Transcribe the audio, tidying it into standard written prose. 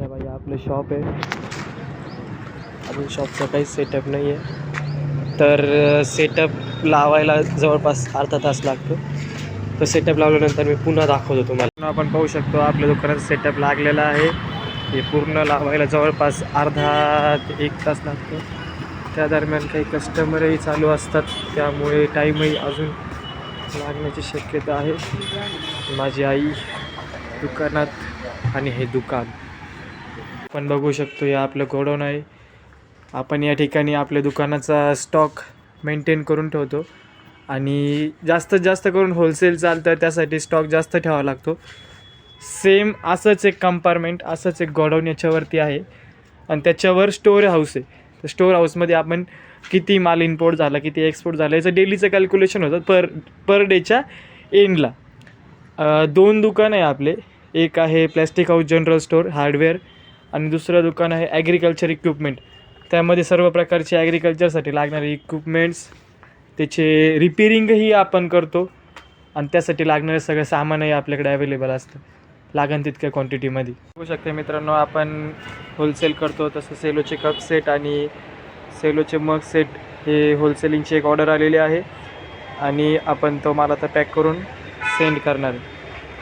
तर भाई आपलं शॉप आहे. अजून शॉपचा काहीच सेटअप नाही आहे, तर सेटअप लावायला जवळपास अर्धा तास लागतो. तर सेटअप लावल्यानंतर मी पुन्हा दाखवतो तुम्हाला. आपण पाहू शकतो आपल्या दुकानाचा सेटअप लागलेला आहे. हे पूर्ण लावायला जवळपास अर्धा ते 1 तास लागतो. त्या दरम्यान काही कस्टमरही चालू असतात, त्यामुळे टाईमही अजून लागण्याची शक्यता आहे. माझी आई दुकानात आणि हे दुकान आपण बघू शकतो. हे आपलं गोडाऊन आहे. आपण या ठिकाणी आपल्या दुकानाचा स्टॉक मेंटेन करून ठेवतो आणि जास्तीत जास्त करून होलसेल चालतं, त्यासाठी स्टॉक जास्त ठेवावा लागतो. सेम असंच एक कंपार्टमेंट, असंच एक गोडाऊन याच्यावरती आहे आणि त्याच्यावर स्टोअर हाऊस आहे. तर स्टोअर हाऊसमध्ये आपण किती माल इम्पोर्ट झाला, किती एक्सपोर्ट झाला, याचं डेलीचं कॅल्क्युलेशन होतं पर डेच्या एंडला. 2 दुकान आहे आपले. एक आहे plastic house general store hardware आणि दुसरं दुकान आहे ॲग्रिकल्चर इक्विपमेंट. त्यामध्ये सर्व प्रकारचे ॲग्रिकल्चरसाठी लागणारे इक्विपमेंट्स, त्याचे रिपेरिंगही आपण करतो आणि त्यासाठी लागणारे सगळं सामानही आपल्याकडे अवेलेबल असतं लागेल तितक्या क्वांटिटीमध्ये. बघू शकते मित्रांनो, आपण होलसेल करतो. तसं सेलोचे कप सेट आणि सेलोचे मग सेट हे होलसेलिंगची एक ऑर्डर आलेली आहे आणि आपण तो माल आता पॅक करून सेंड करणार आहे.